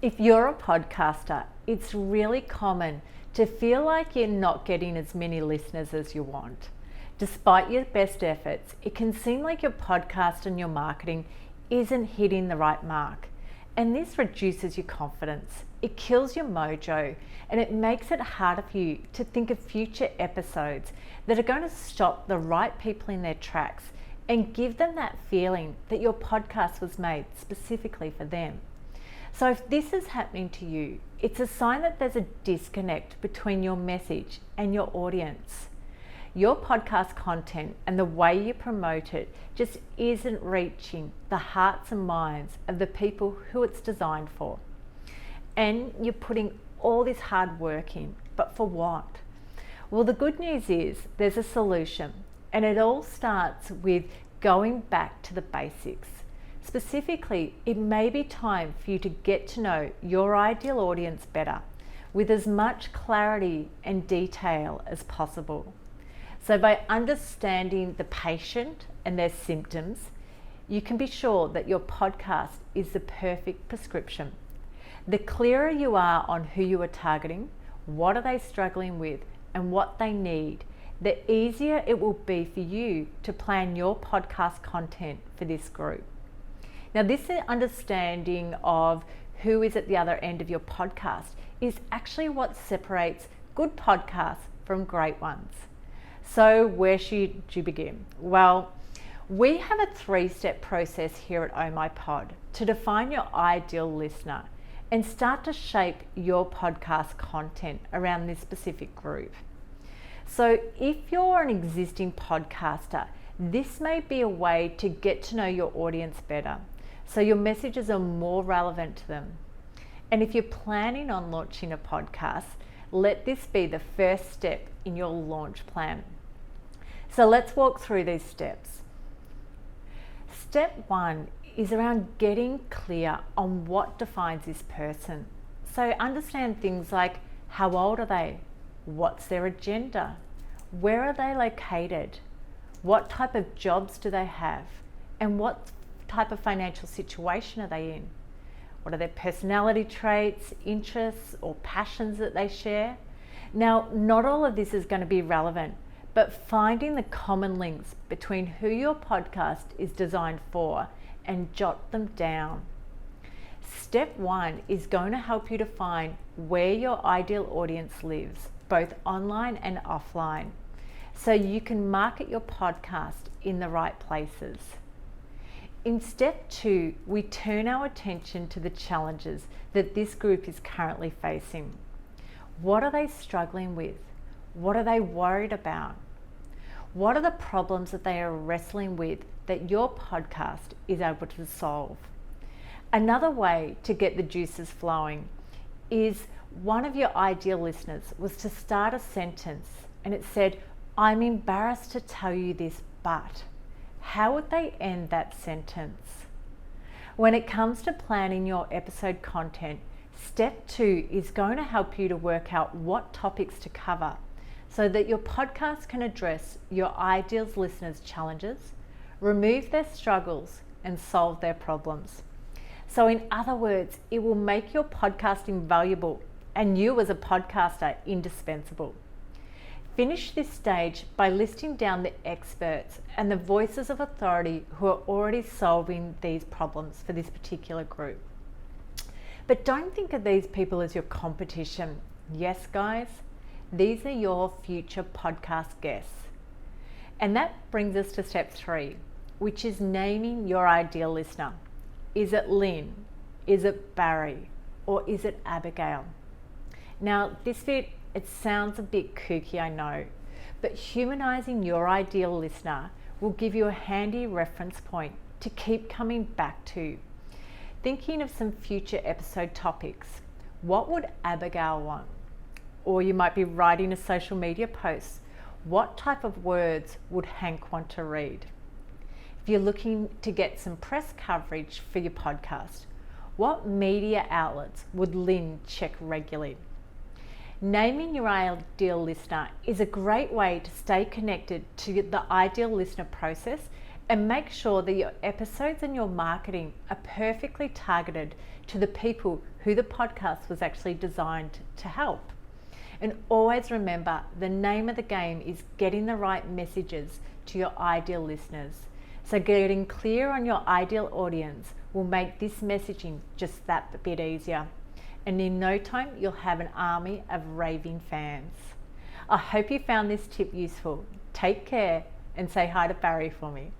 If you're a podcaster, it's really common to feel like you're not getting as many listeners as you want. Despite your best efforts, it can seem like your podcast and your marketing isn't hitting the right mark. And this reduces your confidence, it kills your mojo, and it makes it harder for you to think of future episodes that are going to stop the right people in their tracks and give them that feeling that your podcast was made specifically for them. So if this is happening to you, it's a sign that there's a disconnect between your message and your audience. Your podcast content and the way you promote it just isn't reaching the hearts and minds of the people who it's designed for. And you're putting all this hard work in, but for what? Well, the good news is there's a solution, and it all starts with going back to the basics. Specifically, it may be time for you to get to know your ideal audience better with as much clarity and detail as possible. So by understanding the patient and their symptoms, you can be sure that your podcast is the perfect prescription. The clearer you are on who you are targeting, what are they struggling with, and what they need, the easier it will be for you to plan your podcast content for this group. Now, this understanding of who is at the other end of your podcast is actually what separates good podcasts from great ones. So where should you begin? Well, we have a 3-step process here at Oh My Pod to define your ideal listener and start to shape your podcast content around this specific group. So if you're an existing podcaster, this may be a way to get to know your audience better, so your messages are more relevant to them. And if you're planning on launching a podcast, let this be the first step in your launch plan. So let's walk through these steps. Step 1 is around getting clear on what defines this person. So understand things like how old are they? What's their agenda? Where are they located? What type of jobs do they have? And what type of financial situation are they in? What are their personality traits, interests, or passions that they share? Now, not all of this is going to be relevant, but finding the common links between who your podcast is designed for and jot them down. Step 1 is going to help you to find where your ideal audience lives, both online and offline, so you can market your podcast in the right places. In step 2, we turn our attention to the challenges that this group is currently facing. What are they struggling with? What are they worried about? What are the problems that they are wrestling with that your podcast is able to solve? Another way to get the juices flowing is one of your ideal listeners was to start a sentence and it said, "I'm embarrassed to tell you this, but..." How would they end that sentence? When it comes to planning your episode content, step 2 is going to help you to work out what topics to cover so that your podcast can address your ideal listeners' challenges, remove their struggles, and solve their problems. So in other words, it will make your podcasting valuable and you as a podcaster indispensable. Finish this stage by listing down the experts and the voices of authority who are already solving these problems for this particular group. But don't think of these people as your competition. Yes, guys, these are your future podcast guests. And that brings us to step 3, which is naming your ideal listener. Is it Lynn? Is it Barry? Or is it Abigail? Now, this bit, it sounds a bit kooky, I know, but humanizing your ideal listener will give you a handy reference point to keep coming back to. Thinking of some future episode topics. What would Abigail want? Or you might be writing a social media post. What type of words would Hank want to read? If you're looking to get some press coverage for your podcast, what media outlets would Lynn check regularly? Naming your ideal listener is a great way to stay connected to the ideal listener process and make sure that your episodes and your marketing are perfectly targeted to the people who the podcast was actually designed to help. And always remember, the name of the game is getting the right messages to your ideal listeners. So getting clear on your ideal audience will make this messaging just that bit easier. And in no time, you'll have an army of raving fans. I hope you found this tip useful. Take care and say hi to Barry for me.